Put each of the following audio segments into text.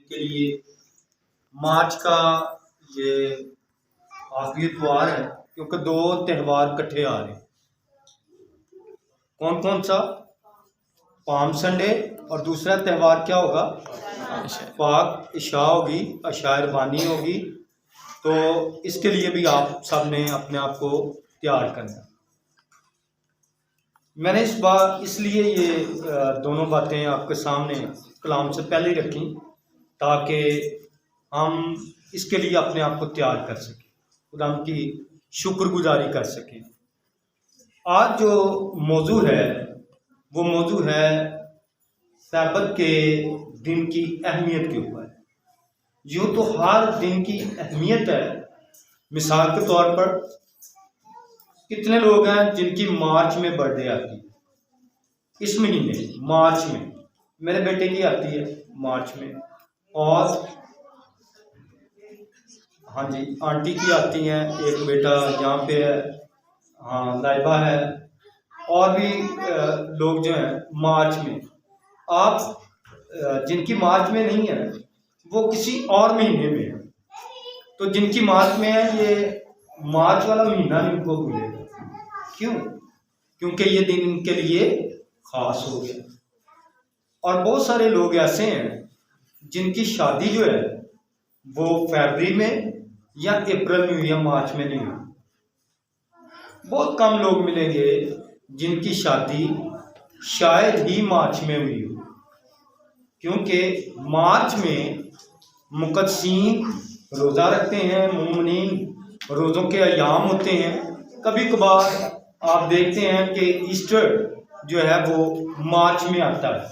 के लिए मार्च का ये आखिरी इतवार है, क्योंकि दो त्यौहार इकट्ठे आ रहे हैं। कौन कौन सा? पाम संडे और दूसरा त्यौहार क्या होगा? पाक इशा होगी, अशायरबानी होगी। तो इसके लिए भी आप सब ने अपने आप को तैयार करना। मैंने इस बार इसलिए ये दोनों बातें आपके सामने कलाम से पहले ही रखी ताकि हम इसके लिए अपने आप को तैयार कर सकें, खुदा की शुक्रगुजारी कर सकें। आज जो मौजू है वो मौजू है सब्त के दिन की अहमियत के ऊपर। यूँ तो हर दिन की अहमियत है। मिसाल के तौर पर कितने लोग हैं जिनकी मार्च में बर्थडे आती है, इस महीने मार्च में। मेरे बेटे की आती है मार्च में, और हाँ जी आंटी की आती हैं, एक बेटा यहाँ पे है, हाँ लाइबा है, और भी लोग जो हैं मार्च में। आप जिनकी मार्च में नहीं है वो किसी और महीने में है। तो जिनकी मार्च में है ये मार्च वाला महीना इनको मिलेगा। क्यों? क्योंकि ये दिन इनके लिए खास हो गया। और बहुत सारे लोग ऐसे हैं जिनकी शादी जो है वो फरवरी में या अप्रैल में या मार्च में नहीं हुई। बहुत कम लोग मिलेंगे जिनकी शादी शायद ही मार्च में हुई हो, क्योंकि मार्च में मुकद्दसीन रोज़ा रखते हैं, मोमिनीन रोज़ों के अयाम होते हैं। कभी कभार आप देखते हैं कि ईस्टर जो है वो मार्च में आता है।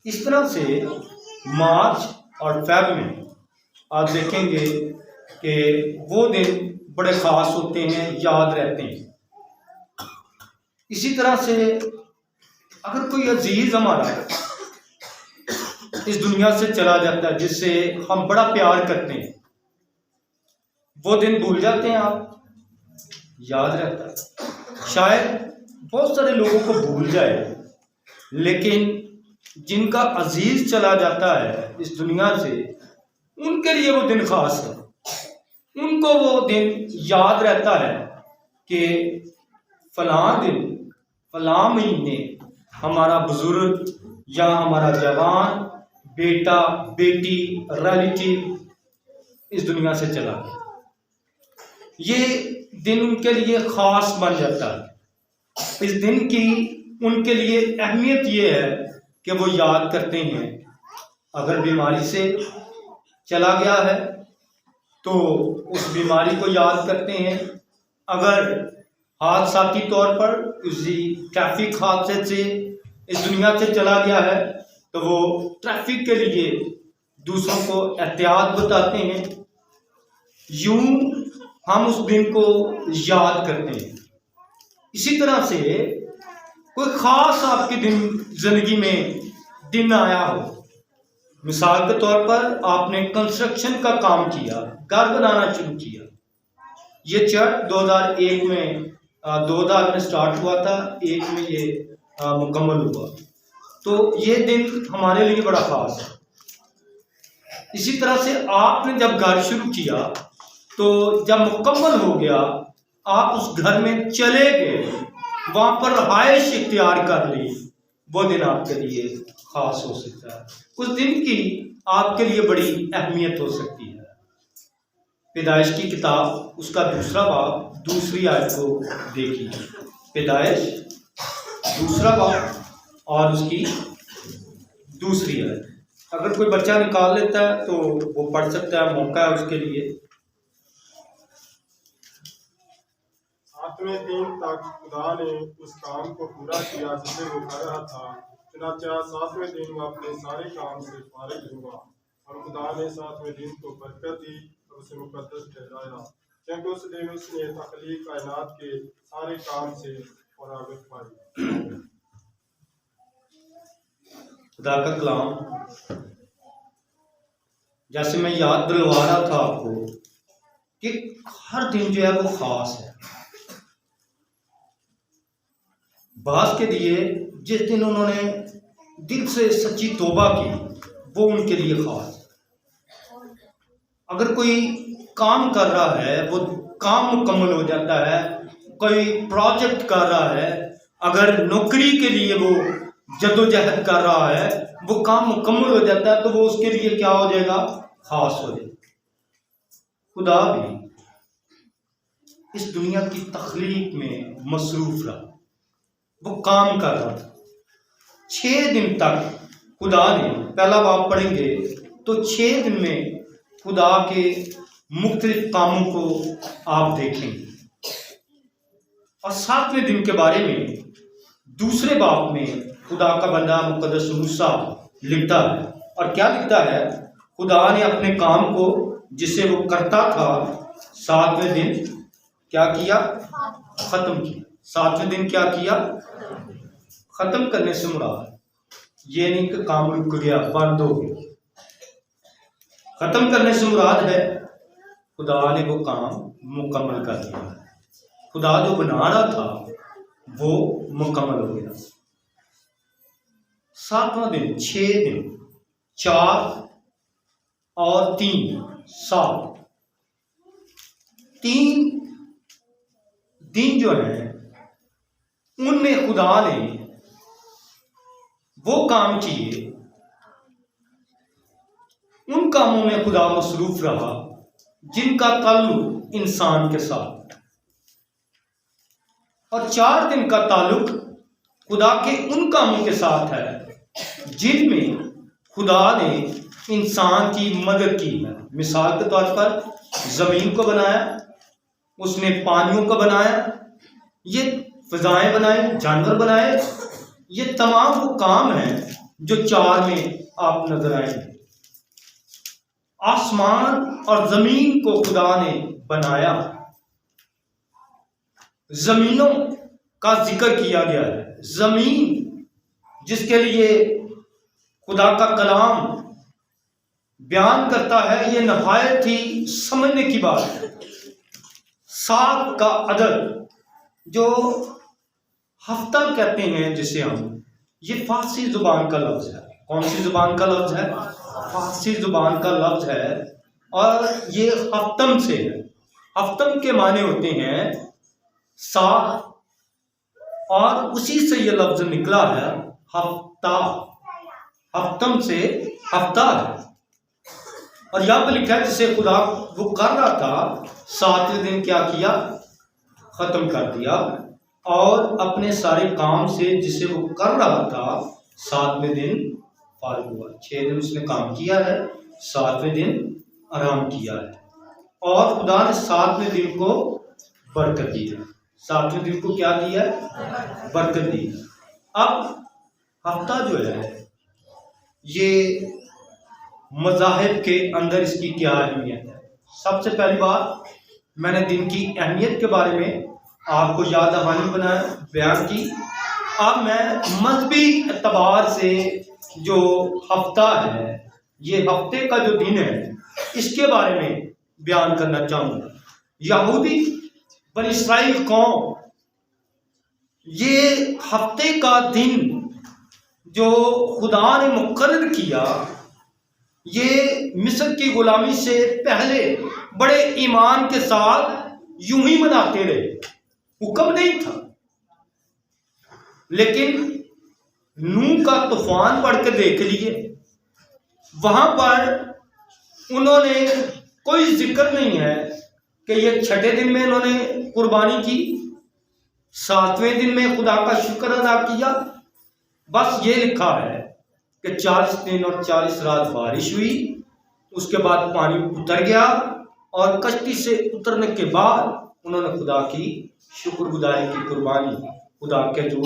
इस तरह से मार्च और फेब में आप देखेंगे कि वो दिन बड़े ख़ास होते हैं, याद रहते हैं। इसी तरह से अगर कोई अजीज हमारा इस दुनिया से चला जाता है जिससे हम बड़ा प्यार करते हैं, वो दिन भूल जाते हैं आप? याद रहता है। शायद बहुत सारे लोगों को भूल जाए, लेकिन जिनका अजीज चला जाता है इस दुनिया से, उनके लिए वो दिन खास है। उनको वो दिन याद रहता है कि फलां दिन फलां महीने हमारा बुजुर्ग या हमारा जवान बेटा बेटी रिलेटिव इस दुनिया से चला गया। ये दिन उनके लिए खास बन जाता है। इस दिन की उनके लिए अहमियत ये है कि वो याद करते हैं। अगर बीमारी से चला गया है तो उस बीमारी को याद करते हैं। अगर हादसाती तौर पर किसी ट्रैफिक हादसे से इस दुनिया से चला गया है तो वो ट्रैफिक के लिए दूसरों को एहतियात बताते हैं। यूं हम उस दिन को याद करते हैं। इसी तरह से कोई खास आपकी जिंदगी में दिन आया हो, मिसाल के तौर पर आपने कंस्ट्रक्शन का काम किया, घर बनाना शुरू किया। ये चर्च 2001 में 2000 में स्टार्ट हुआ था, 1 में ये मुकम्मल हुआ। तो ये दिन हमारे लिए बड़ा खास है। इसी तरह से आपने जब घर शुरू किया तो जब मुकम्मल हो गया, आप उस घर में चले गए, वहां पर रहायश इख्तियार कर ली, वो दिन आपके लिए खास हो सकता है। उस दिन की आपके लिए बड़ी अहमियत हो सकती है। पैदाइश की किताब उसका 2 बाब 2 आयत को देखिए। पैदाइश 2 बाब और उसकी 2 आयत। अगर कोई बच्चा निकाल लेता है तो वो पढ़ सकता है, मौका है उसके लिए। 7वें दिन तक खुदा ने उस काम को पूरा किया जिसे वो कर रहा था। चुनांचे 7वें दिन वो अपने सारे काम से फारिग हुआ, और खुदा ने 7वें दिन को बरकत दी और उसे मुकद्दस ठहराया, क्योंकि उस दिन उसने तख्लीक कायनात के सारे काम से फरागत पाई। खुदा का कलाम जैसे मैं याद दिलवा रहा था आपको कि हर दिन जो है वो खास है। बास के दिए जिस दिन उन्होंने दिल से सच्ची तौबा की, वो उनके लिए खास। अगर कोई काम कर रहा है, वो काम मुकम्मल हो जाता है। कोई प्रोजेक्ट कर रहा है, अगर नौकरी के लिए वो जद्दोजहद कर रहा है, वो काम मुकम्मल हो जाता है, तो वो उसके लिए क्या हो जाएगा? खास हो जाएगा। खुदा भी इस दुनिया की तख्लीक में मसरूफ रहा, वो काम कर रहा था 6 दिन तक। खुदा ने, पहला बाब पढ़ेंगे तो 6 दिन में खुदा के मुख्तलिफ कामों को आप देखेंगे। और 7वें दिन के बारे में दूसरे बाब में खुदा का बंदा मुकद्दस मूसा लिखता है, और क्या लिखता है? खुदा ने अपने काम को जिसे वो करता था 7वें दिन क्या किया? खत्म किया। 7वें दिन क्या किया? खत्म करने से मुराद ये नहीं कि काम रुक गया, बंद हो गया। खत्म करने से मुराद है खुदा ने वो काम मुकम्मल कर दिया। खुदा जो बना रहा था वो मुकम्मल हो गया। 7वां दिन, 6 दिन, 4 और 3, 7, 3 दिन जो है उनमें खुदा ने वो काम किए, उन कामों में खुदा मसरूफ रहा जिनका ताल्लुक इंसान के साथ। और 4 दिन का ताल्लुक खुदा के उन कामों के साथ है जिनमें खुदा ने इंसान की मदद की है। मिसाल के तौर पर जमीन को बनाया, उसने पानियों को बनाया, ये फिजाएं बनाई, जानवर बनाए। ये तमाम वो काम हैं जो 4 में आप नजर आएंगे। आसमान और जमीन को खुदा ने बनाया। जमीनों का जिक्र किया गया है। जमीन जिसके लिए खुदा का कलाम बयान करता है, ये नहायत ही समझने की बात है। 7 का अदद जो हफ्ता कहते हैं जिसे हम, ये फारसी जुबान का लफ्ज है। कौन सी जुबान का लफ्ज है? फारसी जुबान का लफ्ज है, और ये हफ्तम से है। हफ्तम के माने होते हैं 7, और उसी से ये लफ्ज निकला है हफ्ता। हफ्तम से हफ्ता है। और यहां पर लिखा है जिसे खुदा वो कर रहा था 7वें दिन क्या किया? खत्म कर दिया। और अपने सारे काम से जिसे वो कर रहा था 7वें दिन फारिग हुआ। 6 दिन उसने काम किया है, 7वें दिन आराम किया है। और खुदा ने 7वें दिन को बरकत दी है। 7वें दिन को क्या किया? बरकत दी। अब हफ्ता जो है ये मज़ाहिब के अंदर इसकी क्या अहमियत है? सबसे पहली बात, मैंने दिन की अहमियत के बारे में आपको याद दहानी बयान की। अब मैं मजहबी एतबार से जो हफ्ता है, ये हफ्ते का जो दिन है, इसके बारे में बयान करना चाहूँगा। यहूदी बनी इस्राइल कौम ये हफ्ते का दिन जो खुदा ने मुकर्रर किया, ये मिस्र की गुलामी से पहले बड़े ईमान के साथ यूं ही मनाते रहे। हुक्म नहीं था, लेकिन नूह का तूफान पढ़ के देख लिए, वहां पर उन्होंने कोई जिक्र नहीं है कि ये 6ठे दिन में इन्होंने कुर्बानी की, 7वें दिन में खुदा का शुक्र अदा किया। बस ये लिखा है कि 40 दिन और 40 रात बारिश हुई, उसके बाद पानी उतर गया, और कश्ती से उतरने के बाद उन्होंने खुदा की शुक्रगुजारी की कुर्बानी खुदा के जो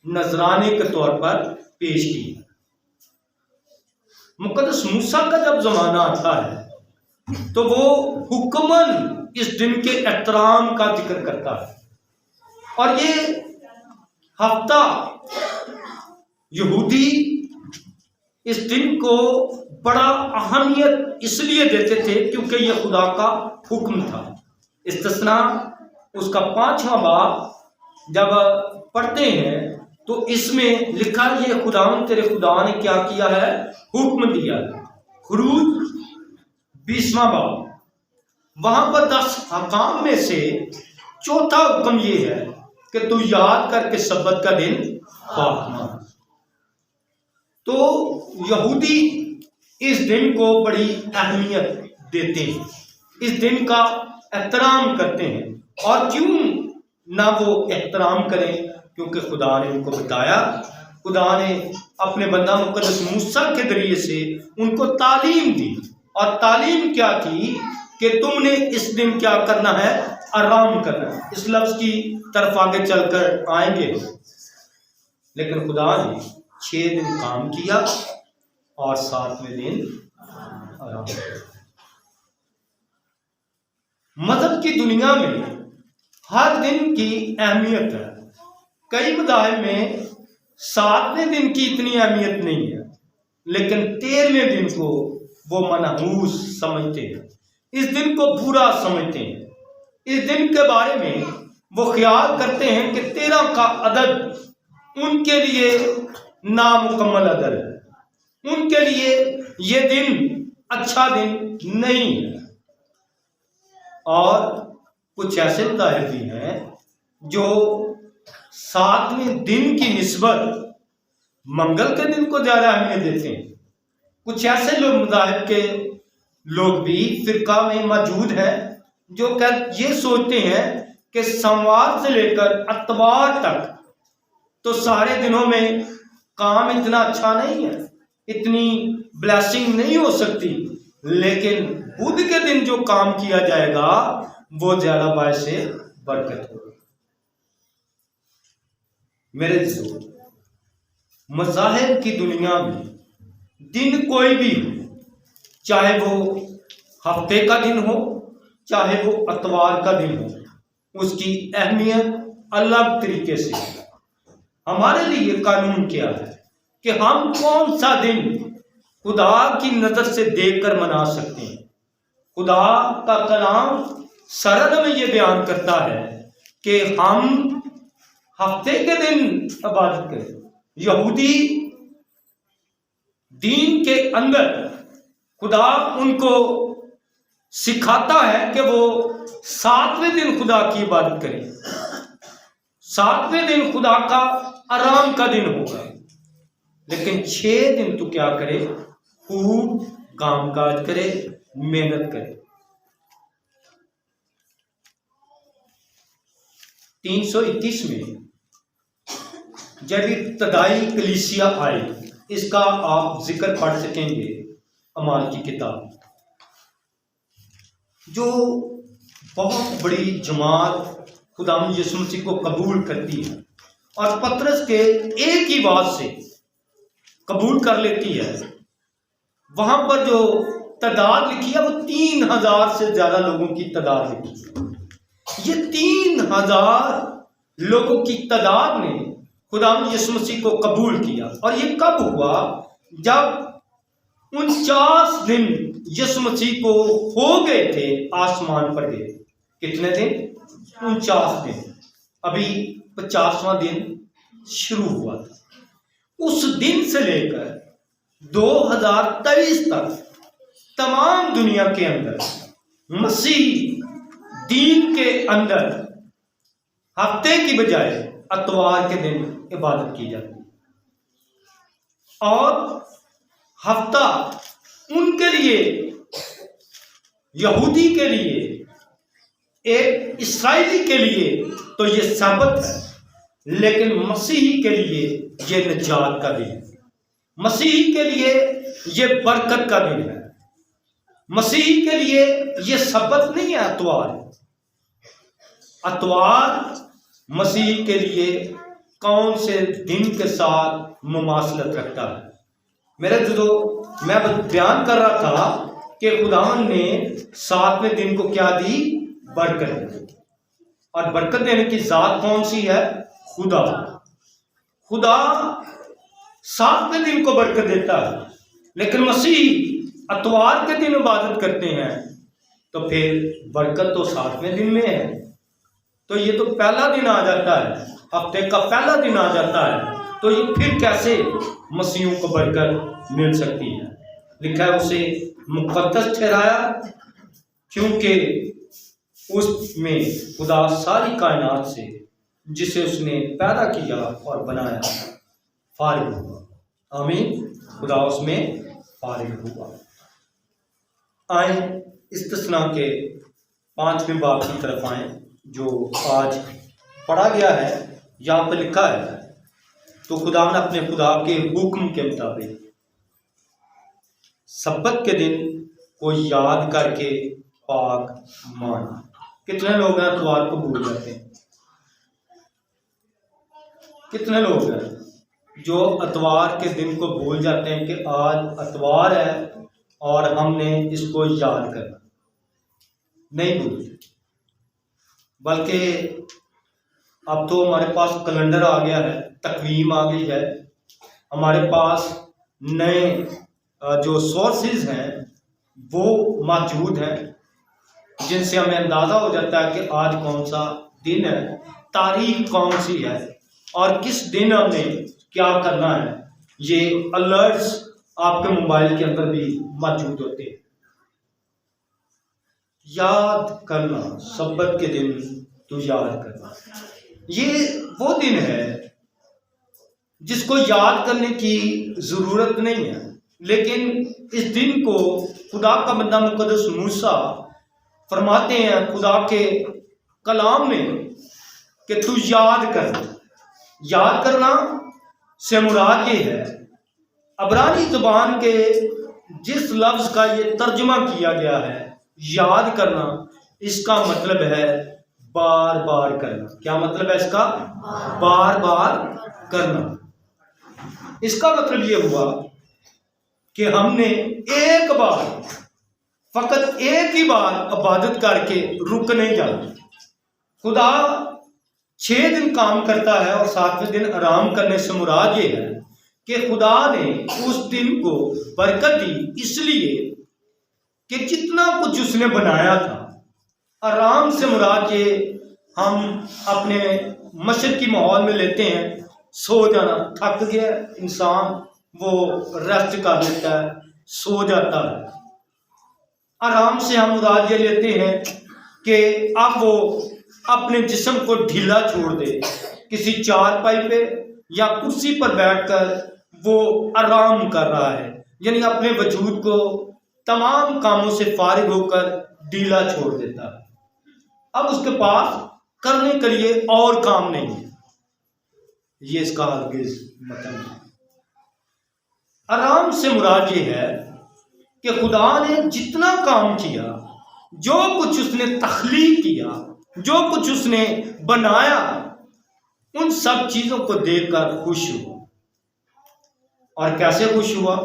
नजराने के तौर पर पेश की। मुकद्दस मूसा का जब जमाना आता है तो वो हुक्मन इस दिन के एहतराम का जिक्र करता है। और ये हफ्ता यहूदी इस दिन को बड़ा अहमियत इसलिए देते थे क्योंकि यह खुदा का हुक्म था। इस्तिस्ना उसका 5वां बाब जब पढ़ते हैं तो इसमें लिखा, ये खुदा तेरे खुदा ने क्या किया है? हुक्म दिया है। खुरूज 20वां बाब, वहां पर 10 हकाम में से चौथा हुक्म ये है कि तू याद करके सब्बत का दिन पाक मान। तो यहूदी इस दिन को बड़ी अहमियत देते हैं, इस दिन का एहतराम करते हैं। और क्यों ना वो एहतराम करें, क्योंकि खुदा ने उनको बताया, खुदा ने अपने बंदा मुकद्दस मूसा के जरिए से उनको तालीम दी। और तालीम क्या थी कि तुमने इस दिन क्या करना है, आराम करना है। इस लफ्ज की तरफ आगे चलकर आएंगे। लेकिन खुदा ने 6 दिन काम किया और 7वें दिन आराम किया। मजहब की दुनिया में हर दिन की अहमियत है। कई मज़ाहिब में 7वें दिन की इतनी अहमियत नहीं है, लेकिन 13वें दिन को वो मनहूस समझते हैं, इस दिन को बुरा समझते हैं। इस दिन के बारे में वो ख्याल करते हैं कि 13 का अदद उनके लिए नामुकम्मल अदद है, उनके लिए ये दिन अच्छा दिन नहीं है। और कुछ ऐसे मज़ाहिब भी हैं जो 7वें दिन की निस्बत मंगल के दिन को ज़्यादा अहमियत देते हैं। कुछ ऐसे लोग मज़ाहिब के लोग भी फिरका में मौजूद हैं जो ये सोचते हैं कि सोमवार से लेकर इतवार तक तो सारे दिनों में काम इतना अच्छा नहीं है, इतनी ब्लेसिंग नहीं हो सकती, लेकिन बुध के दिन जो काम किया जाएगा वो ज्यादा बायस से बरकत होगी। मेरे दोस्तों, मज़ाहिब की दुनिया में दिन कोई भी हो, चाहे वो हफ्ते का दिन हो, चाहे वो इतवार का दिन हो, उसकी अहमियत अलग तरीके से है। हमारे लिए कानून क्या है कि हम कौन सा दिन खुदा की नजर से देखकर मना सकते हैं। खुदा का कलाम सरद में ये बयान करता है कि हम हफ्ते के दिन इबादत करें। यहूदी दीन के अंदर खुदा उनको सिखाता है कि वो 7वें दिन खुदा की इबादत करें। 7वें दिन खुदा का आराम का दिन होगा, लेकिन 6 दिन तो क्या करे, खूब कामकाज करे, मेहनत करे। 331 में जब इब्तदाई कलीसिया आई, इसका आप जिक्र पढ़ सकेंगे अमाल की किताब, जो बहुत बड़ी जमात खुदावंद यीशु मसीह को कबूल करती है और पतरस के एक ही बात से कबूल कर लेती है। वहां पर जो तादाद लिखी है वो 3000 से ज्यादा लोगों की तादाद लिखी है। ये 3000 लोगों की तादाद ने खुदावंद यीशु मसीह को कबूल किया। और ये कब हुआ, जब 49 दिन यीशु मसीह को हो गए थे, आसमान पर गए। कितने दिन? 49 दिन। अभी 50वां दिन शुरू हुआ था। उस दिन से लेकर 2023 तक तमाम दुनिया के अंदर मसीह दीन के अंदर हफ्ते की बजाय इतवार के दिन इबादत की जाती है। और हफ्ता उनके लिए, यहूदी के लिए, एक इस्राएली के लिए तो ये सबत है, लेकिन मसीही के लिए ये निजात का दिन है। मसीही के लिए ये बरकत का दिन है। मसीही के लिए ये सबत नहीं है इतवार। इतवार मसीह के लिए कौन से दिन के साथ मुमासलत रखता है? मेरे दोस्तों, मैं बयान कर रहा था कि खुदावंद ने 7वें दिन को क्या दी? बरकत। और बरकत देने की जात कौन सी है? खुदा। खुदा 7वें दिन को बरकत देता है, लेकिन मसीह इतवार के दिन इबादत करते हैं, तो फिर बरकत तो 7वें दिन में है। तो ये तो पहला दिन आ जाता है, हफ्ते का पहला दिन आ जाता है, तो ये फिर कैसे मसीहों को बरकत मिल सकती है? लिखा है उसे मुकद्दस ठहराया, क्योंकि उसमें खुदा सारी कायनात से जिसे उसने पैदा किया और बनाया फारिग हुआ। आमीन। खुदा उसमें फारिग हुआ। आए इस्तिस्ना के 5वें बाब की तरफ आए, जो आज पढ़ा गया है। यहाँ पर लिखा है, तो खुदा ने अपने खुदा के हुक्म के मुताबिक सब्बत के दिन को याद करके पाक माना। कितने लोग हैं इतवार को भूल जाते हैं? कितने लोग हैं जो इतवार के दिन को भूल जाते हैं कि आज इतवार है और हमने इसको याद करना? नहीं भूलते, बल्कि अब तो हमारे पास कैलेंडर आ गया है, तकवीम आ गई है, हमारे पास नए जो सोर्सेज हैं वो मौजूद हैं, जिनसे हमें अंदाज़ा हो जाता है कि आज कौन सा दिन है, तारीख कौन सी है और किस दिन हमें क्या करना है। ये अलर्ट्स आपके मोबाइल के अंदर भी मौजूद होते हैं। याद करना, सब्बत के दिन तो याद करना, ये वो दिन है जिसको याद करने की ज़रूरत नहीं है, लेकिन इस दिन को खुदा का बंदा मुकद्दस मूसा फरमाते हैं खुदा के कलाम में कि तू याद कर। याद करना से मुराद ये है, अबरानी ज़ुबान के जिस लफ्ज़ का ये तर्जुमा किया गया है याद करना, इसका मतलब है बार बार करना। क्या मतलब है इसका? बार बार करना। इसका मतलब ये हुआ कि हमने एक बार, फकत एक ही बार इबादत करके रुक नहीं जाना। खुदा 6 दिन काम करता है और 7वें दिन आराम करने से मुराद ये है कि खुदा ने उस दिन को बरकत दी, इसलिए कि जितना कुछ उसने बनाया था। आराम से मुराद ये हम अपने मशरकी माहौल में लेते हैं, सो जाना, थक गया इंसान वो रेस्ट कर लेता है, सो जाता है। आराम से हम मुराद ये लेते हैं कि अब वो अपने जिस्म को ढीला छोड़ दे, किसी चारपाई पे या कुर्सी पर बैठकर वो आराम कर रहा है, यानी अपने वजूद को तमाम कामों से फारिग होकर ढीला छोड़ देता है। अब उसके पास करने के लिए और काम नहीं है। ये इसका हरगिज़ मतलब है। आराम से मुराद ये है कि खुदा ने जितना काम किया, जो कुछ उसने तख्लीक किया, जो कुछ उसने बनाया, उन सब चीज़ों को देखकर खुश हुआ। और कैसे खुश हुआ?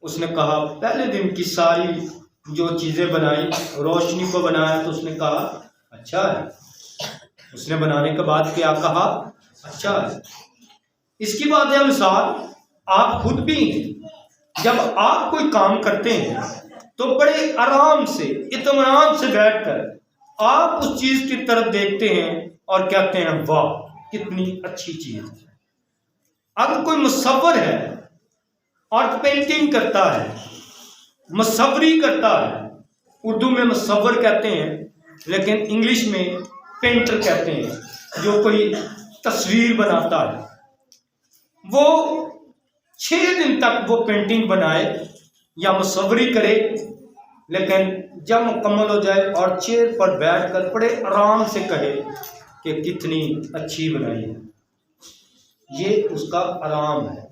उसने कहा पहले दिन की सारी जो चीज़ें बनाई, रोशनी को बनाया तो उसने कहा अच्छा है। उसने बनाने के बाद क्या कहा? अच्छा है। इसकी बात है मिसाल आप खुद भी जब आप कोई काम करते हैं तो बड़े आराम से, इत्मीनान से बैठकर आप उस चीज़ की तरफ देखते हैं और कहते हैं वाह कितनी अच्छी चीज़ है। अगर कोई मुसव्वर है और पेंटिंग करता है, मुसव्वरी करता है, उर्दू में मुसव्वर कहते हैं लेकिन इंग्लिश में पेंटर कहते हैं, जो कोई तस्वीर बनाता है, वो 6 दिन तक वो पेंटिंग बनाए या मुसव्वरी करे, लेकिन जब मुकम्मल हो जाए और चेयर पर बैठकर बड़े आराम से कहे कि कितनी अच्छी बनाई है, ये उसका आराम है।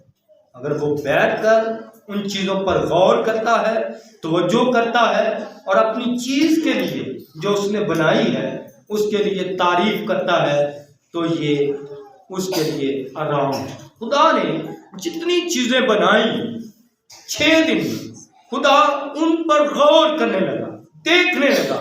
अगर वो बैठकर उन चीज़ों पर गौर करता है, तवज्जो करता है और अपनी चीज़ के लिए जो उसने बनाई है उसके लिए तारीफ करता है, तो ये उसके लिए आराम है। खुदा ने जितनी चीज़ें बनाई 6 दिन, खुदा उन पर गौर करने लगा, देखने लगा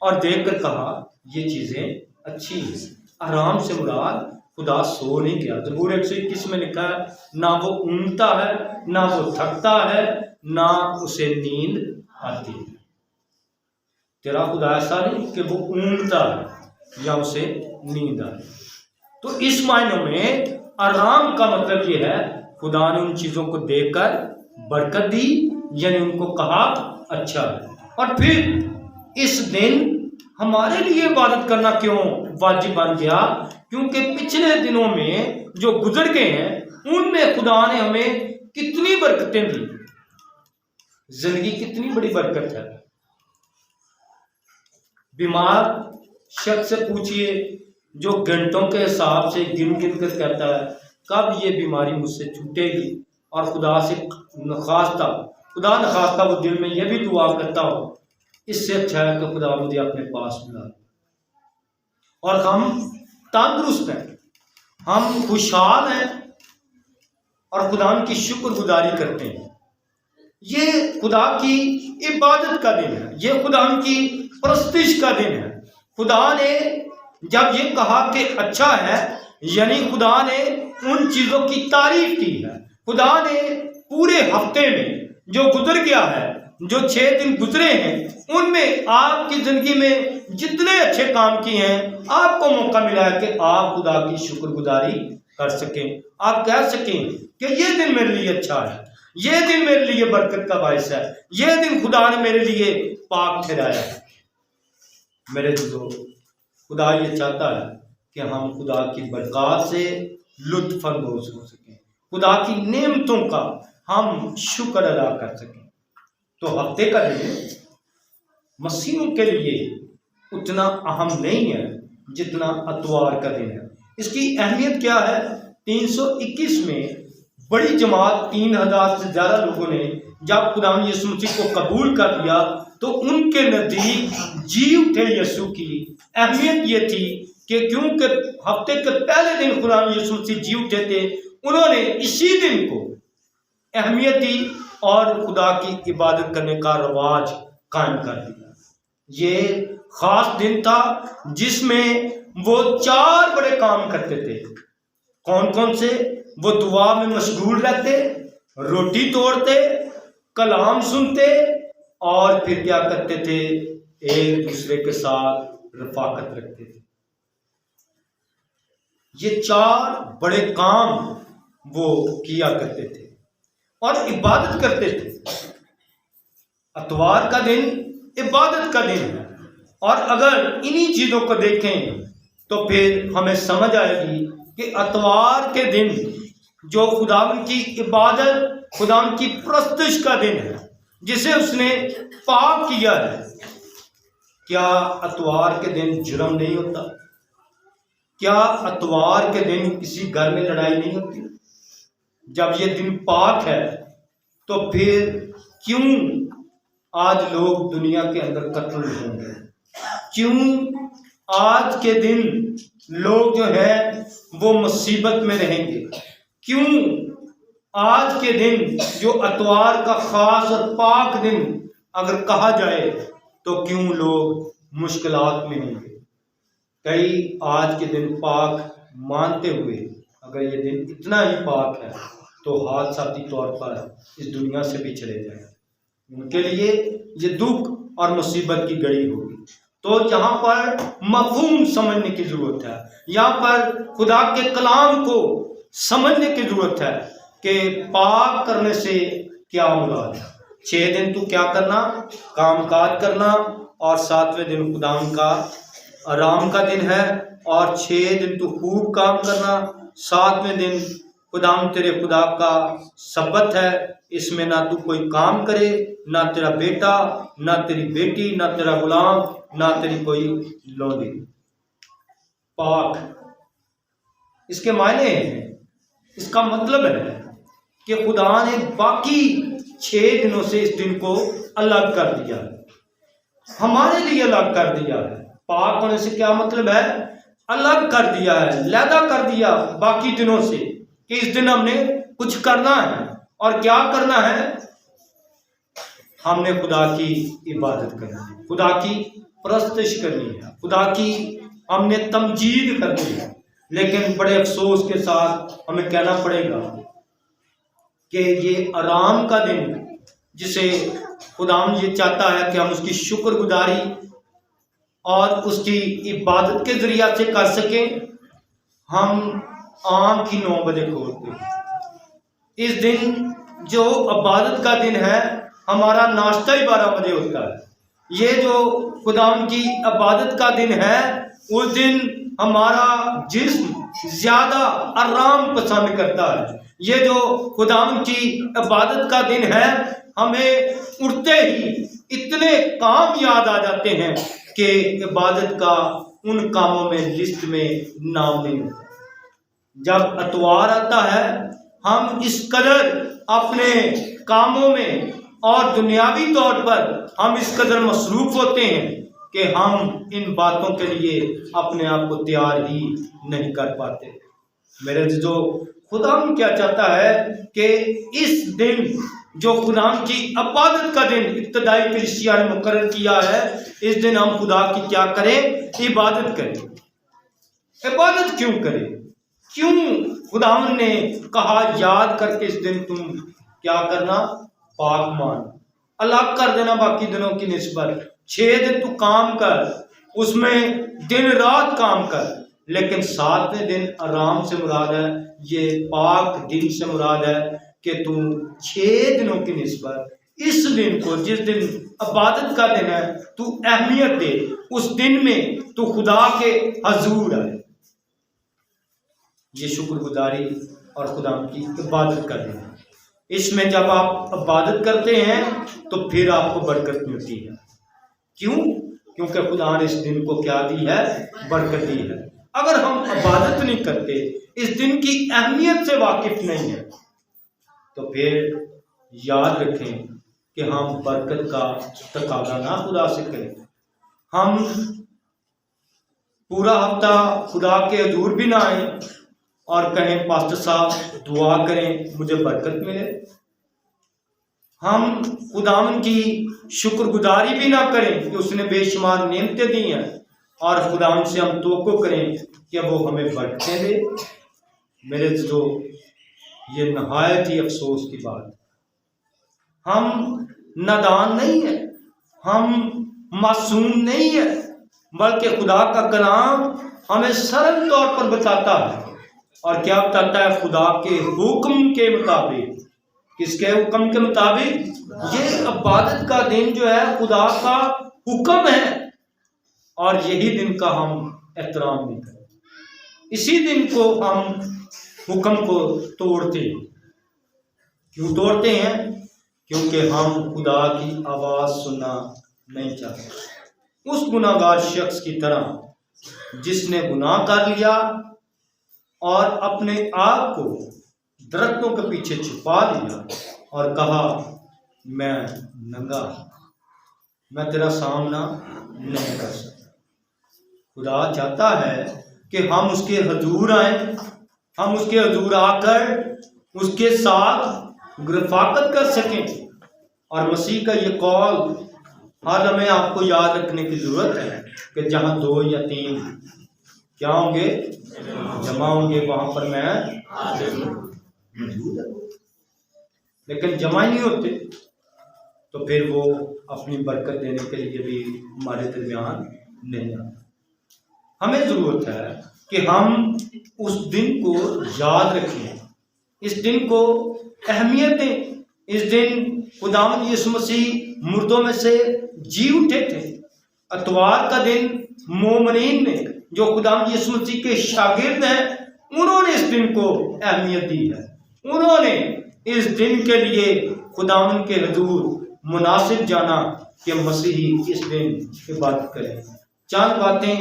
और देखकर कहा ये चीज़ें अच्छी हैं। आराम से मुराद खुदा सो नहीं गया। ज़बूर 121 में लिखा है ना वो ऊँगता है, ना वो थकता है, ना उसे नींद आती है। तेरा खुदा ऐसा नहीं कि वो ऊँगता है या उसे नींद आए। तो इस मायनों में आराम का मतलब ये है खुदा ने उन चीज़ों को देखकर बरकत दी यानी उनको कहा अच्छा है। और फिर इस दिन हमारे लिए इबादत करना क्यों वाजिब बन गया? क्योंकि पिछले दिनों में जो गुजर गए हैं उनमें खुदा ने हमें कितनी बरकतें दी, जिंदगी कितनी बड़ी बरकत है। बीमार शख्स से पूछिए जो घंटों के हिसाब से गिन गिन कर कहता है कब ये बीमारी मुझसे छूटेगी, और खुदा से खुदा नखास्ता वो दिल में ये भी दुआ करता हो, इससे अच्छा है कि खुदा मुझे अपने पास बुला। और हम तंदुरुस्त हैं, हम खुशहाल हैं और खुदा की शुक्रगुजारी करते हैं। ये खुदा की इबादत का दिन है, ये खुदा की परस्तिश का दिन है। खुदा ने जब ये कहा कि अच्छा है, यानी खुदा ने उन चीजों की तारीफ की है। खुदा ने पूरे हफ्ते में जो गुजर गया है, जो 6 दिन गुजरे हैं, उनमें आपकी जिंदगी में जितने अच्छे काम किए हैं, आपको मौका मिला है कि आप खुदा की शुक्रगुजारी कर सकें। आप कह सकें कि ये दिन मेरे लिए अच्छा है, ये दिन मेरे लिए बरकत का बायस है, ये दिन खुदा ने मेरे लिए पाक ठहराया है। मेरे दोस्तों, खुदा ये चाहता है कि हम खुदा की बरकत से लुत्फ अंदोज हो सकें, खुदा की नेमतों का हम शुक्र अदा कर सकें। तो हफ्ते का दिन मसीहों के लिए उतना अहम नहीं है जितना अतवार का दिन है। इसकी अहमियत क्या है? 321 में बड़ी जमात 3000 से ज्यादा लोगों ने जब खुदा यीशु मसीह को कबूल कर लिया तो उनके नजदीक जी उठे यीशु की अहमियत ये थी कि क्योंकि हफ्ते के पहले दिन खुदा यीशु मसीह जी उठे थे, उन्होंने इसी दिन को अहमियत दी और खुदा की इबादत करने का रवाज कायम कर दिया। ये खास दिन था जिसमें वो 4 बड़े काम करते थे। कौन कौन से? वो दुआ में मशगूल रहते, रोटी तोड़ते, कलाम सुनते और फिर क्या करते थे? एक दूसरे के साथ रफाकत रखते थे। ये 4 बड़े काम वो किया करते थे और इबादत करते थे। अतवार का दिन इबादत का दिन है, और अगर इन्हीं चीजों को देखें तो फिर हमें समझ आएगी कि अतवार के दिन जो खुदावन की इबादत, खुदावन की परस्तिश का दिन है, जिसे उसने पाक किया है। क्या अतवार के दिन जुर्म नहीं होता? क्या अतवार के दिन किसी घर में लड़ाई नहीं होती? जब ये दिन पाक है तो फिर क्यों आज लोग दुनिया के अंदर कत्ल होंगे? क्यों आज के दिन लोग जो है वो मुसीबत में रहेंगे? क्यों आज के दिन जो अतवार का खास और पाक दिन अगर कहा जाए तो क्यों लोग मुश्किलात में होंगे? कई आज के दिन पाक मानते हुए अगर ये दिन इतना ही पाक है तो हादसाती तौर पर इस दुनिया से भी चले जाए, उनके लिए ये दुख और मुसीबत की घड़ी होगी। तो यहाँ पर मफहूम समझने की जरूरत है, यहाँ पर खुदा के कलाम को समझने की जरूरत है कि पाक करने से क्या मुराद है। 6 दिन तू क्या करना? कामकाज करना, और 7वें दिन खुदा का आराम का दिन है, और 6 दिन तू खूब काम करना। 7वें दिन खुदा तेरे खुदा का सब्बत है, इसमें ना तू कोई काम करे, ना तेरा बेटा, ना तेरी बेटी, ना तेरा गुलाम, ना तेरी कोई लौंडी। पाक इसके मायने हैं, इसका मतलब है कि खुदा ने बाकी 6 दिनों से इस दिन को अलग कर दिया, हमारे लिए अलग कर दिया है। पाक होने से क्या मतलब है? अलग कर दिया है, लैदा कर दिया बाकी दिनों से, कि इस दिन हमने कुछ करना है। और क्या करना है? हमने खुदा की इबादत करनी है, खुदा की परस्तिश करनी है, खुदा की हमने तमजीद करनी है। लेकिन बड़े अफसोस के साथ हमें कहना पड़ेगा कि ये आराम का दिन, जिसे खुदा ये चाहता है कि हम उसकी शुक्रगुजारी और उसकी इबादत के जरिया से कर सकें, हम आँख ही 9 बजे खोलते हैं। इस दिन जो इबादत का दिन है, हमारा नाश्ता ही 12 बजे होता है। ये जो खुदावन की इबादत का दिन है, उस दिन हमारा जिस्म ज्यादा आराम पसंद करता है। ये जो खुदावन की इबादत का दिन है, हमें उठते ही इतने काम याद आ जाते हैं कि इबादत का उन कामों में लिस्ट में नाम नहीं होता। जब अतवार आता है, हम इस कदर अपने कामों में और दुनियावी तौर पर हम इस कदर मसरूफ होते हैं कि हम इन बातों के लिए अपने आप को तैयार ही नहीं कर पाते। मेरे जो खुदाम क्या चाहता है कि इस दिन जो खुदाम की इबादत का दिन इब्तदाई कलीसिया ने मुकर्रर किया है, इस दिन हम खुदा की क्या करें? इबादत करें। इबादत क्यों करें? क्यों खुदावन ने कहा याद करके इस दिन तुम क्या करना? पाक मान, अलग कर देना बाकी दिनों की निस्बत। 6 दिन तू काम कर, उसमें दिन रात काम कर, लेकिन 7वें दिन आराम से मुराद है, ये पाक दिन से मुराद है कि तू 6 दिनों की निस्बत इस दिन को, जिस दिन इबादत का दिन है, तू अहमियत दे। उस दिन में तू खुदा के हजूर आए। ये शुक्रगुजारी और खुदा की इबादत का दिन है। इसमें जब आप इबादत करते हैं तो फिर आपको बरकत मिलती है। क्यों? क्योंकि खुदा ने इस दिन को क्या दी है? बरकत दी है। अगर हम इबादत नहीं करते, इस दिन की अहमियत से वाकिफ नहीं है, तो फिर याद रखें कि हम बरकत का तकाजा ना खुदा से करें। हम पूरा हफ्ता खुदा के हजूर भी ना आए और कहें पास्टर साहब दुआ करें मुझे बरकत मिले। हम खुदावन की शुक्रगुजारी भी ना करें कि उसने बेशुमार नेमतें दी हैं, और खुदावन से हम तवक्को करें कि वो हमें बरकतें दे। मेरे जो ये नहायत ही अफसोस की बात। हम नादान नहीं है, हम मासूम नहीं है, बल्कि खुदा का कलाम हमें सरल तौर पर बताता है। और क्या बताता है? खुदा के हुक्म के मुताबिक। किसके हुक्म के मुताबिक? ये इबादत का दिन जो है खुदा का हुक्म है, और यही दिन का हम एहतराम नहीं करते। इसी दिन को हम हुक्म को तोड़ते हैं। क्यों तोड़ते हैं? क्योंकि हम खुदा की आवाज़ सुनना नहीं चाहते। उस गुनाहगार शख्स की तरह जिसने गुनाह कर लिया और अपने आप को दरख्तों के पीछे छुपा दिया और कहा मैं नंगा, मैं तेरा सामना नहीं कर सकता। खुदा चाहता है कि हम उसके हजूर आए, हम उसके हजूर आकर उसके साथ रफ़ाकत कर सकें। और मसीह का ये कौल हर हमें आपको याद रखने की ज़रूरत है कि जहाँ 2 या 3 क्या होंगे? जमा होंगे, वहां पर मैं मौजूद है। लेकिन जमा ही नहीं होते तो फिर वो अपनी बरकत देने के लिए भी हमारे दरमियान नहीं आते। हमें ज़रूरत है कि हम उस दिन को याद रखें, इस दिन को अहमियत दें। इस दिन खुदावंद यीशु मसीह मुर्दों में से जी उठे थे। अतवार का दिन मोमिनीन ने, जो खुदावंद यीशु मसीह के शागिर्द हैं, उन्होंने इस दिन को अहमियत दी है। उन्होंने इस दिन के लिए खुदावंद के हजूर मुनासिब जाना कि मसीही इस दिन इबादत करें। चंद बातें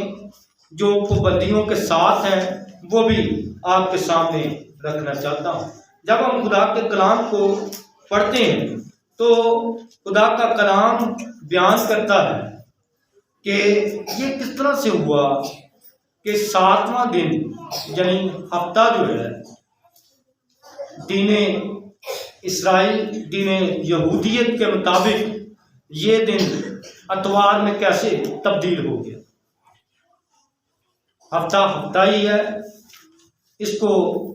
जो पाबंदियों के साथ हैं वो भी आपके सामने रखना चाहता हूँ। जब हम खुदा के कलाम को पढ़ते हैं तो खुदा का कलाम बयान करता है कि ये किस तरह से हुआ कि 7वां दिन यानी हफ्ता जो है दीने इसराइल, दीने यहूदियत के मुताबिक ये दिन अतवार में कैसे तब्दील हो गया। हफ्ता हफ्ता ही है, इसको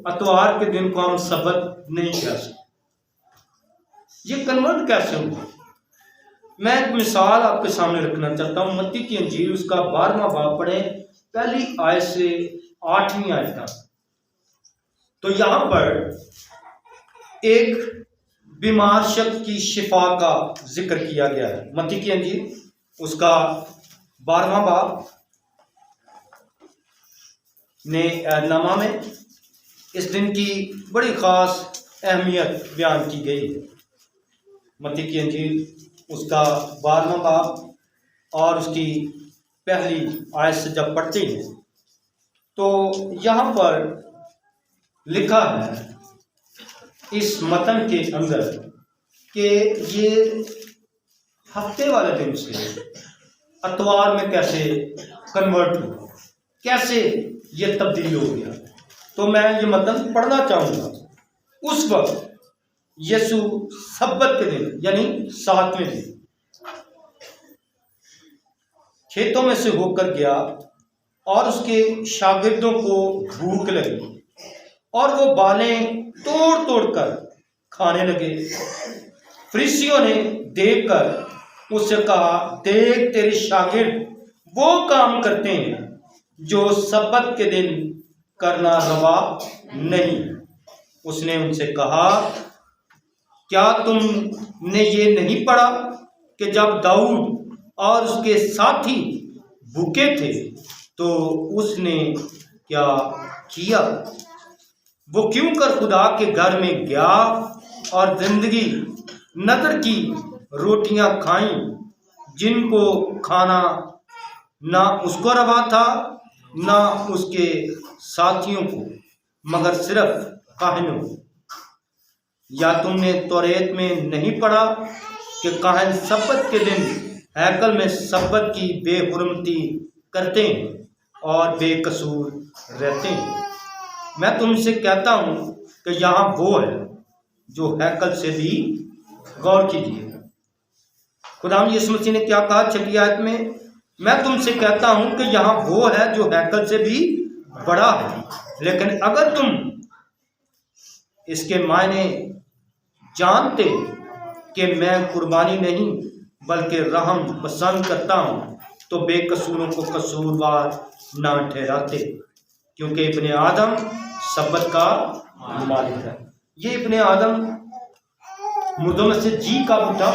अतवार के दिन को हम सबत नहीं कह सकते। ये कन्वर्ट कैसे हुआ? मैं एक मिसाल आपके सामने रखना चाहता हूँ। मत्ती की अंजील उसका 12वां बाब पढ़े, पहली आयत से 8वीं आयत तक। तो यहाँ पर एक बीमार शख्स की शिफा का जिक्र किया गया है। मत्ती की अंजील उसका 12वां बाब ने ऐदनामा में इस दिन की बड़ी ख़ास अहमियत बयान की गई है। मत्ती की अंजील उसका 12वां बाब और उसकी पहली आयत से जब पढ़ते हैं तो यहाँ पर लिखा है इस मतन के अंदर कि ये हफ्ते वाले दिन से अतवार में कैसे कन्वर्ट हुआ, कैसे ये तब्दील हो गया। तो मैं ये मतन पढ़ना चाहूँगा। उस वक्त यीशु सब्बत के दिन यानी 7वें दिन खेतों में से होकर गया और उसके शागिर्दों को भूख लगी और वो बालें तोड़ तोड़ कर खाने लगे। फरीसियों ने देखकर उससे कहा, देख तेरे शागिर्द वो काम करते हैं जो सब्बत के दिन करना रवा नहीं। उसने उनसे कहा, क्या तुमने ये नहीं पढ़ा कि जब दाऊद और उसके साथी भूखे थे तो उसने क्या किया? वो क्यों कर खुदा के घर में गया और जिंदगी नदर की रोटियां खाई, जिनको खाना ना उसको रवा था ना उसके साथियों को, मगर सिर्फ काहिनों को। या तुमने तौरेत में नहीं पढ़ा कि काहिन सब्बत के दिन हैकल में सब्बत की बेहुरमती करते हैं और बेकसूर रहते हैं? मैं तुमसे कहता हूँ कि यहाँ वो है जो हैकल से भी, गौर कीजिए खुदा यीशु मसीह ने क्या कहा 6वीं आयत में, मैं तुमसे कहता हूँ कि यहाँ वो है जो हैकल से भी बड़ा है। लेकिन अगर तुम इसके मायने जानते कि मैं कुर्बानी नहीं बल्कि रहम पसंद करता हूँ तो बेकसूरों को कसूरवार ना ठहराते, क्योंकि इब्ने आदम सब्बत का मालिक है। ये इब्ने आदम मुर्दों में से जी का उठा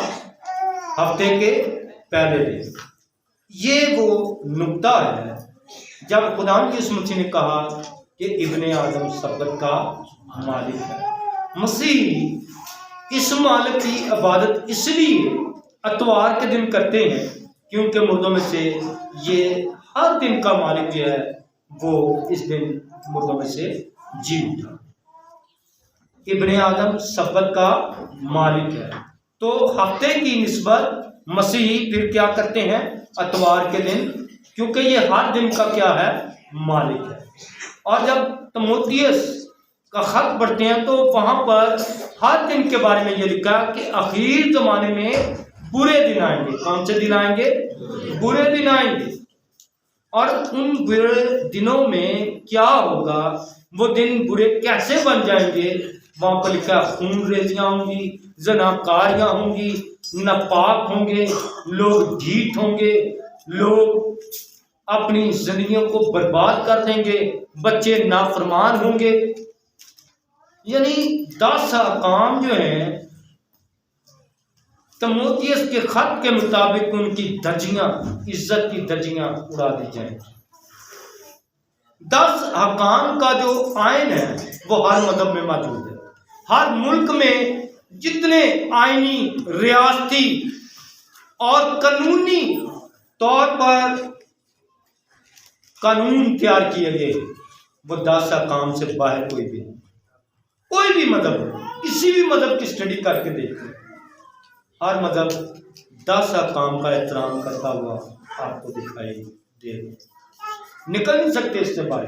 हफ्ते के पहले दिन। ये वो नुक्ता है जब खुदा यीशु मसीह ने कहा कि इब्ने आदम सब्बत का मालिक है। मसीह इस मालिक की इबादत इसलिए अतवार के दिन करते हैं क्योंकि मुर्दों में से ये हर दिन का मालिक जो है वो इस दिन मुर्दों में से जी उठा। इब्ने आदम सब्बत का मालिक है। तो हफ्ते की निस्बत मसीह फिर क्या करते हैं अतवार के दिन, क्योंकि ये हर दिन का क्या है मालिक है। और जब तीमुथियुस का खत पढ़ते हैं तो वहां पर हर दिन के बारे में ये लिखा कि आखिर जमाने में बुरे दिन आएंगे। कौन से दिन आएंगे? बुरे दिन आएंगे। और उन बुरे दिनों में क्या होगा, वो दिन बुरे कैसे बन जाएंगे, वहां पर लिखा खून रेजियां होंगी, जनाकारियां होंगी, नापाक होंगे, लोग ढीठ होंगे, लोग अपनी जिंदगियों को बर्बाद कर देंगे, बच्चे नाफरमान होंगे। यानी 10 अहकाम जो हैं तीमुथियुस के खत के मुताबिक उनकी धज्जियां, इज्जत की धज्जियां उड़ा दी जाएंगी। 10 अहकाम का जो आयन है वो हर मजहब में मौजूद है। हर मुल्क में जितने आईनी, रियासती और कानूनी तौर पर कानून तैयार किए गए वो 10 अहकाम से बाहर कोई भी मजहब, किसी भी मजहब की स्टडी करके देखिए, हर मजहब 10 अहकाम का एहतराम करता हुआ आपको दिखाई देगा। निकल नहीं सकते इससे बाहर,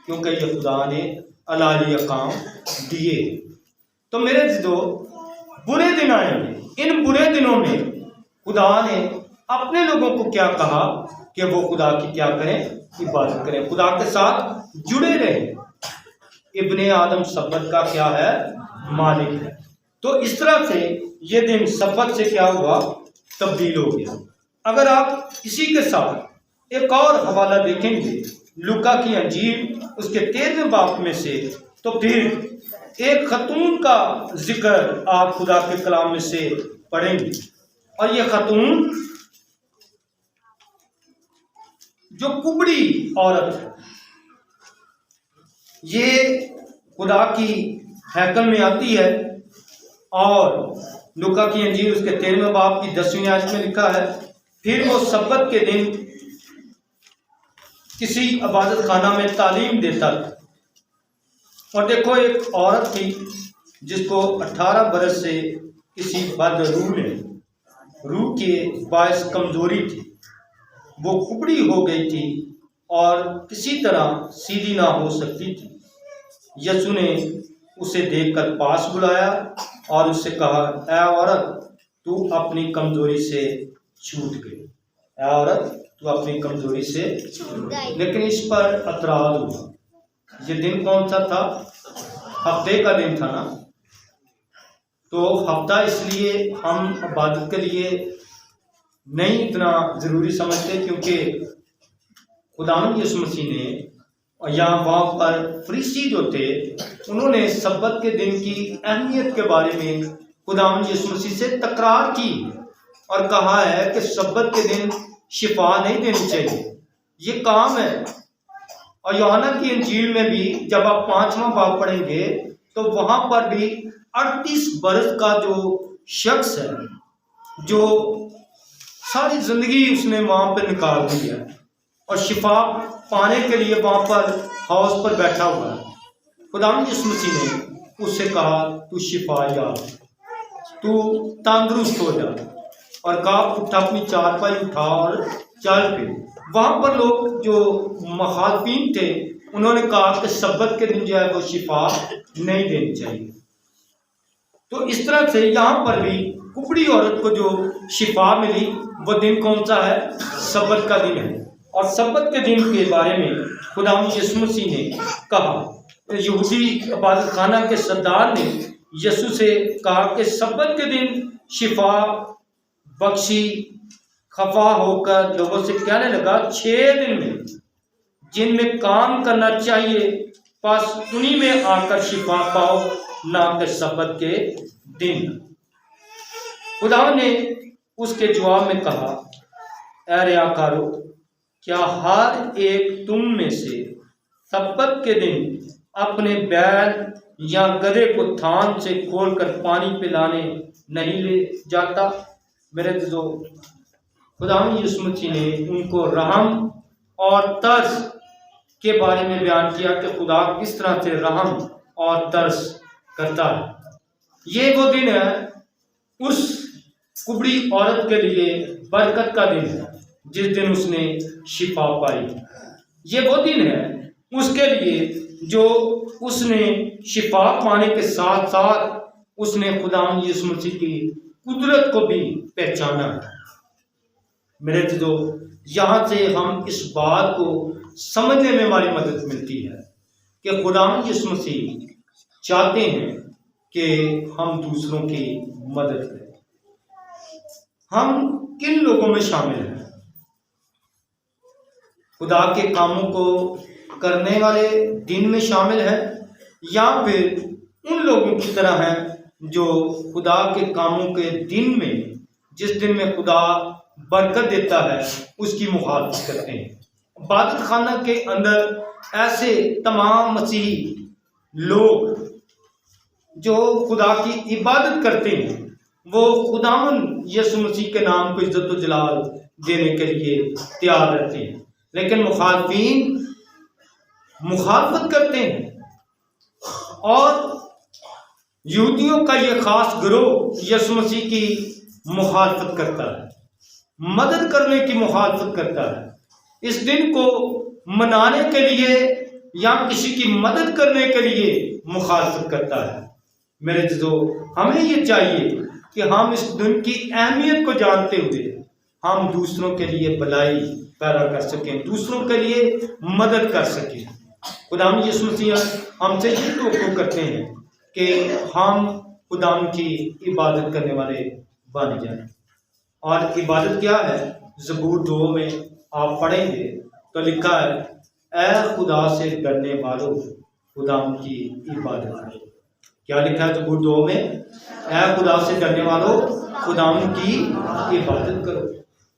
क्योंकि ये खुदा ने अलाही अहकाम दिए। तो मेरे जो बुरे दिन आएंगे, इन बुरे दिनों में खुदा ने अपने लोगों को क्या कहा कि वो खुदा की क्या करें, इबादत करें, खुदा के साथ जुड़े रहें। इब्ने आदम सब्बत का क्या है मालिक है। तो इस तरह से ये दिन सब्बत से क्या हुआ, तब्दील हो गया। अगर आप इसी के साथ एक और हवाला देखेंगे लूका की अंजील उसके 13वें बाब में से तो फिर एक खतून का जिक्र आप खुदा के कलाम में से पढ़ेंगे, और ये खतून जो कुबड़ी औरत है, ये खुदा की हैकल में आती है, और लूका की अंजील उसके 13वें बाब की 10वीं आयत में लिखा है, फिर वो सब्बत के दिन किसी इबादत खाना में तालीम देता था। और देखो, एक औरत थी जिसको 18 बरस से किसी रूह के बायस कमजोरी थी, वो कुबड़ी हो गई थी और किसी तरह सीधी ना हो सकती थी। यीशु ने उसे देखकर पास बुलाया और उससे कहा, ऐ औरत, तू अपनी कमजोरी से छूट गई। ऐ औरत, तू अपनी कमजोरी से छूट गई। लेकिन इस पर एतराज हुआ। ये दिन कौन सा था? हफ्ते का दिन था ना। तो हफ्ता इसलिए हम इबादत के लिए नहीं इतना ज़रूरी समझते, क्योंकि खुदावंद यीशु मसीह ने या वहाँ पर फरीसी जो थे, उन्होंने सब्बत के दिन की अहमियत के बारे में खुदावंद यीशु मसीह से तकरार की और कहा है कि सब्बत के दिन शिफा नहीं देनी चाहिए, ये काम है। और यूहन्ना की इंजील में भी जब आप 5वां बाब पढ़ेंगे तो वहाँ पर भी 38 बरस का जो शख्स है, जो सारी जिंदगी उसने वहाँ पर निकाल दी है और शिफा पाने के लिए वहाँ पर हाउस पर बैठा हुआ है, खुदावंद यीशु मसीह ने उससे कहा, तू शिफा याब, तू तंदुरुस्त हो जा, और कहा, उठा, अपनी चारपाई उठा और चल फिर। वहाँ पर लोग जो मुखालफीन थे, उन्होंने कहा कि सब्बत के दिन जो है वो शिफा नहीं देनी चाहिए। तो इस तरह से यहाँ पर भी कुबड़ी औरत को जो शिफा मिली, वो दिन कौन सा है? सब्बत का दिन है। और सब्बत के दिन के बारे में खुदावंद यीशु मसीह ने कहा। यहूदी इबादत खाना के सरदार ने यीशु से कहा कि सब्बत के दिन शिफा बख्शी, खफा होकर लोगों से कहने लगा, 6 दिन में जिनमें काम करना चाहिए, बस उन्हीं में आकर शिफा पाओ, ना कि सब्बत के दिन। खुदा ने उसके जवाब में कहा, ऐ रियाकारो, क्या हर एक तुम में से सब्बत के दिन अपने बैल या गधे को थान से खोलकर पानी पिलाने नहीं ले जाता? मेरे जो खुदावंद यीशु मसीह ने उनको रहम और तरस के बारे में बयान किया कि खुदा किस तरह से रहम और तरस करता है। ये वो दिन है, उस कुबड़ी औरत के लिए बरकत का दिन है, जिस दिन उसने शिफा पाई। ये वो दिन है उसके लिए जो उसने शिफा पाने के साथ साथ उसने खुदावंद यीशु मसीह की कुदरत को भी पहचाना। मेरे जो यहाँ से हम इस बात को समझने में हमारी मदद मिलती है कि खुदावंद यीशु मसीह चाहते हैं कि हम दूसरों की मदद करें। हम किन लोगों में शामिल हैं? खुदा के कामों को करने वाले दिन में शामिल हैं, या फिर उन लोगों की तरह हैं जो खुदा के कामों के दिन में, जिस दिन में खुदा बरकत देता है, उसकी मुखालफत करते हैं। इबादत खाना के अंदर ऐसे तमाम मसीही लोग जो खुदा की इबादत करते हैं, वो खुदावंद यीशु मसीह के नाम को इज्जत व जलाल देने के लिए तैयार रहते हैं, लेकिन मुखालफीन मुखालफत करते हैं। और यहूदियों का ये खास गिरोह यीशु मसीह की मुखालफत करता है, मदद करने की मुखालफत करता है। इस दिन को मनाने के लिए या किसी की मदद करने के लिए मुखालफत करता है। मेरे जो हमें ये चाहिए कि हम इस दिन की अहमियत को जानते हुए हम दूसरों के लिए भलाई पैदा कर सकें, दूसरों के लिए मदद कर सकें। खुदावंद यीशु मसीह हमसे ये तवक्को करते हैं कि हम खुदावंद की इबादत करने वाले बन जाएं। और इबादत क्या है? ज़बूर 2 में आप पढ़ेंगे तो लिखा है, ऐ खुदा से डरने वालों, खुदा की इबादत करो। क्या लिखा है ज़बूर 2 में? ऐ खुदा से डरने वालों, खुदा की इबादत करो।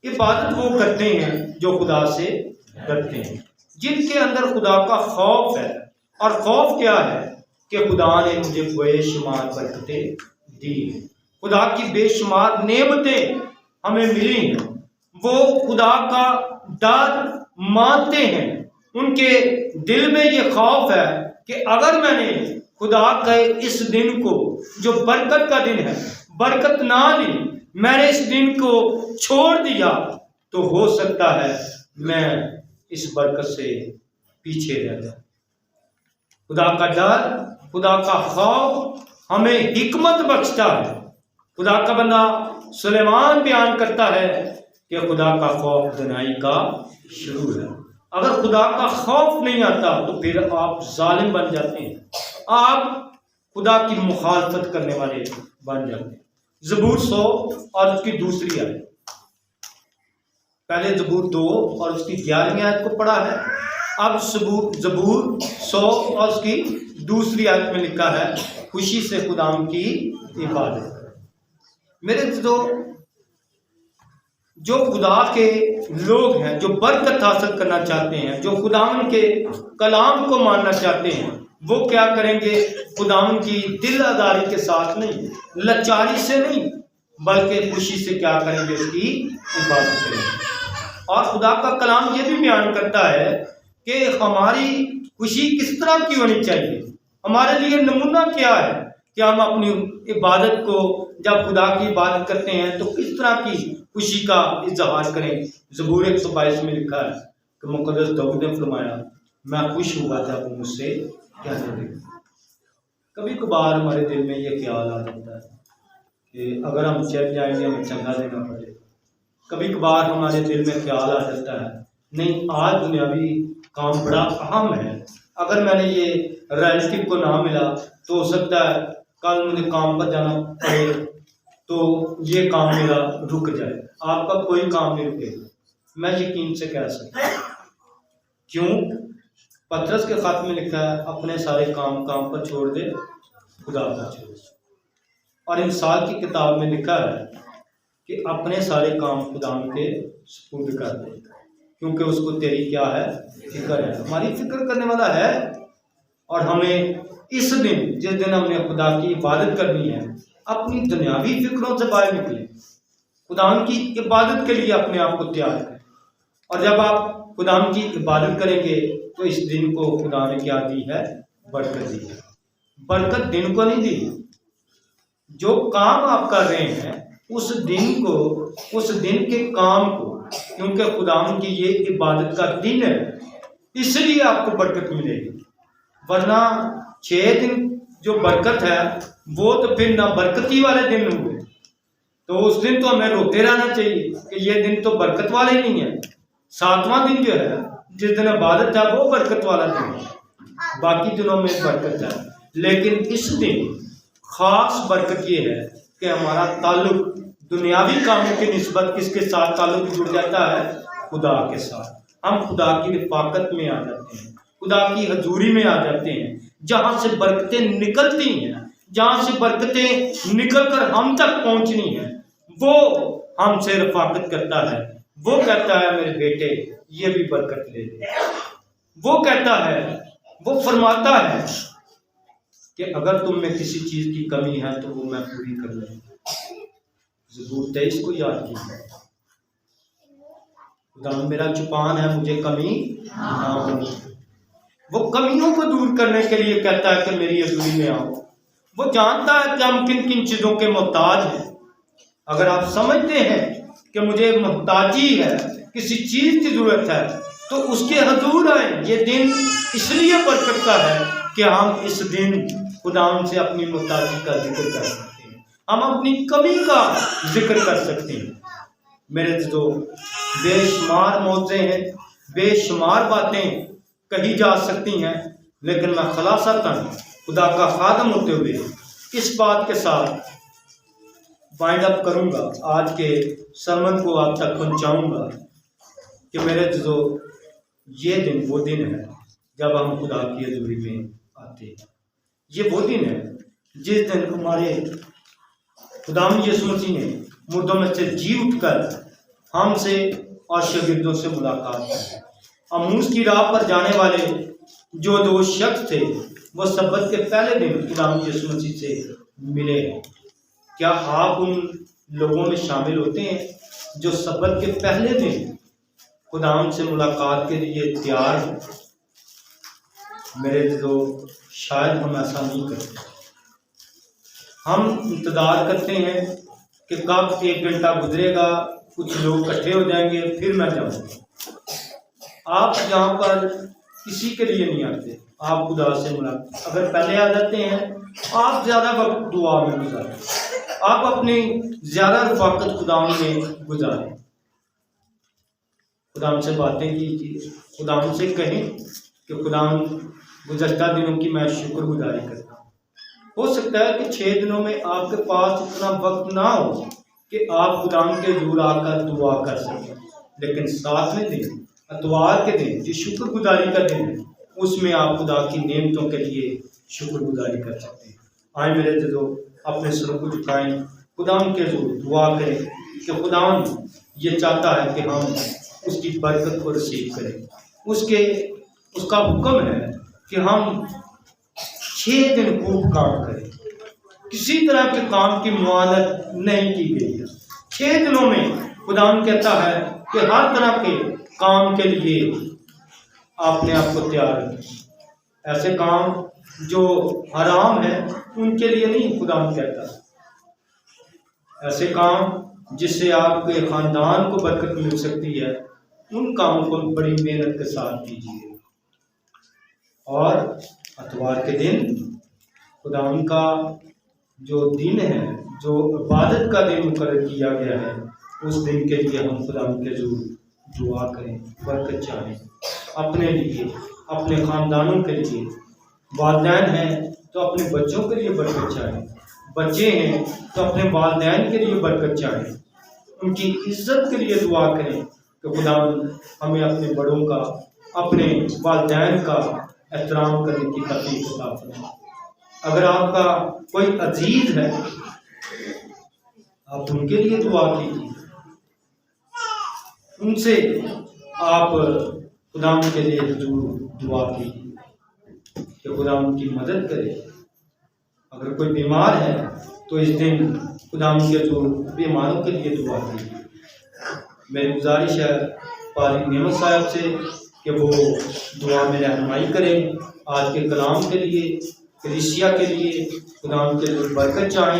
इबादत वो करते हैं जो खुदा से डरते हैं, जिनके अंदर खुदा का खौफ है। और खौफ क्या है? कि खुदा ने मुझे बेशुमार बरकतें दी हैं, खुदा की बेशुमार नेमतें हमें मिली हैं। वो खुदा का डर मानते हैं, उनके दिल में ये खौफ है कि अगर मैंने खुदा के इस दिन को, जो बरकत का दिन है, बरकत ना ली, मैंने इस दिन को छोड़ दिया, तो हो सकता है मैं इस बरकत से पीछे रह जाऊं। खुदा का डर, खुदा का खौफ हमें हिकमत बख्शता है। खुदा का बंदा सुलेमान बयान करता है कि खुदा का खौफ दनाई का शुरू है। अगर खुदा का खौफ नहीं आता तो फिर आप जालिम बन जाते हैं, आप खुदा की मुखालफत करने वाले बन जाते हैं। ज़बूर 100 और उसकी दूसरी आयत, पहले ज़बूर 2 और उसकी 11वीं आयत को पढ़ा है। अब ज़बूर 100 और उसकी दूसरी आयत में लिखा है, खुशी से खुदाम की इबादत करो। मेरे जो खुदा के लोग हैं, जो बरकत हासिल करना चाहते हैं, जो खुदावन के कलाम को मानना चाहते हैं, वो क्या करेंगे? खुदावन की दिल आज़ारी के साथ नहीं, लाचारी से नहीं, बल्कि खुशी से क्या करेंगे? उसकी इबादत करेंगे। और खुदा का कलाम ये भी बयान करता है कि हमारी खुशी किस तरह की होनी चाहिए, हमारे लिए नमूना क्या है कि हम अपनी इबादत को, जब खुदा की इबादत करते हैं तो किस तरह की खुशी का इजहार करें। ज़बूर 122 में लिखा है कि मुक़द्दस दाऊद ने फरमाया, मैं खुश हुआ जब वो मुझसे कहने लगे। कभी कभार हमारे दिल में ये ख्याल आ जाता है कि अगर हम चल जाएंगे हमें चंगा देना पड़ेगा। कभी कभार हमारे दिल में ख्याल आ जाता है, नहीं आज दुनियावी काम बड़ा अहम है, अगर मैंने ये रिलेटिव को ना मिला तो हो सकता है कल मुझे काम पर जाना पड़े तो ये काम मेरा रुक जाए। आपका कोई काम नहीं रुकेगा, मैं यकीन से कह सकता हूँ। क्यों? पतरस के खत में लिखा है, अपने सारे काम पर छोड़ दे, खुदा पर छोड़ दे। और इंसाल की किताब में लिखा है कि अपने सारे काम खुदा के सुपुर्द कर दे, क्योंकि उसको तेरी क्या है? फिक्र है। हमारी फिक्र करने वाला है। और हमें इस दिन, जिस दिन हमने खुदा की इबादत करनी है, अपनी दुनियावी फिक्रों से बाहर निकले, खुदा की इबादत के लिए अपने आप को तैयार करें। और जब आप खुदा की इबादत करेंगे तो इस दिन को खुदा ने क्या दी है? बरकत दी है। बरकत दिन को नहीं दी, जो काम आप कर रहे हैं उस दिन को, उस दिन के काम को, क्योंकि खुदा की ये इबादत का दिन है, इसलिए आपको बरकत मिलेगी। वरना 6 दिन जो बरकत है वो तो फिर ना बरकती वाले दिन हुए, तो उस दिन तो हमें रोते रहना चाहिए कि ये दिन तो बरकत वाले नहीं है। 7वां दिन जो है, जिस दिन इबादत है, वो बरकत वाला दिन है, बाकी दिनों में बरकत है। लेकिन इस दिन खास बरकत ये है कि हमारा ताल्लुक दुनियावी कामों की निस्बत किसके साथ ताल्लुक जुड़ जाता है? खुदा के साथ। हम खुदा की रिफाकत में आ जाते हैं, खुदा की हजूरी में आ जाते हैं, जहाँ से बरकतें निकलती हैं, जहाँ से बरकतें निकलकर हम तक पहुँचनी है, वो हमसे रिफाकत करता है। वो कहता है, मेरे बेटे ये भी बरकत ले ले। वो कहता है, वो फरमाता है कि अगर तुम में किसी चीज़ की कमी है तो वो मैं पूरी कर लूँगा। ज़बूर 23 को याद कीजिए, खुदा मेरा चुपान है, मुझे कमी ना हो। वो कमियों को दूर करने के लिए कहता है कि मेरी हजूरी में आओ। वो जानता है कि हम किन किन चीज़ों के मोहताज हैं। अगर आप समझते हैं कि मुझे मोहताजी है, किसी चीज़ की ज़रूरत है, तो उसके हजूर आए। ये दिन इसलिए बरकत का है कि हम इस दिन खुदा से अपनी मोहताजी का जिक्र कर सकते हैं, हम अपनी कमी का जिक्र कर सकते हैं। मेरे जो बेशुमार मौज़े हैं, बेशुमार बातें कही जा सकती हैं, लेकिन मैं खलासतन खुदा का खादम होते हुए इस बात के साथ वाइंड अप करूँगा, आज के सरमन को आप तक पहुँचाऊँगा कि मेरे जो ये दिन वो दिन है जब हम खुदा की हजूरी में आते हैं। आते हैं। ये वो दिन है जिस दिन हमारे खुदाम यीशु मसीह ने मुर्दों में से जी उठकर हमसे और शागिर्दों से मुलाकात की। अमूस की राह पर जाने वाले जो 2 शख्स थे वो सब्बत के पहले दिन खुदाम यीशु मसीह से मिले। क्या आप उन लोगों में शामिल होते हैं जो सब्बत के पहले दिन खुदाम से मुलाकात के लिए तैयार हैं? मेरे तो शायद हम ऐसा नहीं करते। हम इंतज़ार करते हैं कि कब 1 घंटा गुजरेगा, कुछ लोग इकट्ठे हो जाएंगे, फिर मैं जाऊँगा। आप यहाँ पर किसी के लिए नहीं आते, आप खुदा से मुलाकात अगर पहले आ जाते हैं, आप ज़्यादा वक्त दुआ में गुजारें, आप अपनी ज़्यादा रफ़ाकत खुदा में गुजारें, खुदा से बातें कीजिए, खुदा से कहें कि खुदा गुज़श्ता दिनों की मैं शुक्रगुजारी करता हूँ। हो सकता है कि 6 दिनों में आपके पास इतना वक्त ना हो कि आप खुदा के हज़ूर आकर दुआ कर सकें, लेकिन 7वें दिन इतवार के दिन जो शुक्रगुजारी का दिन है, उसमें आप खुदा की नेमतों के लिए शुक्रगुजारी कर सकते हैं। आए मेरे जो अपने सर को झुकाएं, खुदा के हज़ूर दुआ करें कि खुदा ये चाहता है कि हम उसकी बरकत को रिसीव करें। उसका हुक्म है कि हम 6 दिन खूब काम करें, किसी तरह के काम की मुआनत नहीं की गई है। 6 दिनों में खुदा कहता है कि हर तरह के काम के लिए आपने आपको तैयार रखें। ऐसे काम जो हराम है उनके लिए नहीं, खुदा कहता है ऐसे काम जिससे आपके खानदान को बरकत मिल सकती है, उन कामों को बड़ी मेहनत के साथ कीजिए। और इतवार के दिन खुदा का जो दिन है, जो इबादत का दिन मुकर्रर किया गया है, उस दिन के लिए हम खुदा के जरूर दुआ करें, बरकत चाहें अपने लिए, अपने ख़ानदानों के लिए। वालिदैन हैं तो अपने बच्चों के लिए बरकत चाहें, बच्चे हैं तो अपने वालिदैन के लिए बरकत चाहें, उनकी इज्जत के लिए दुआ करें कि खुदा हमें अपने बड़ों का, अपने वालिदैन का एहतराम करने की तौफीक अता फरमाए। अगर आपका कोई अजीज है, आप उनके लिए दुआ कीजिए, उनसे आप खुदा के लिए जरूर दुआ कीजिए कि खुदा उनकी मदद करे। अगर कोई बीमार है तो इस दिन खुदा के जरूर बीमारों के लिए दुआ कीजिए। मेरी गुजारिश है पारी नेमत साहब से कि वो दुआ में रहनुमाई करें, आज के कलाम के लिए, कलीसिया के लिए खुदा के जरूर बरकत चाहें।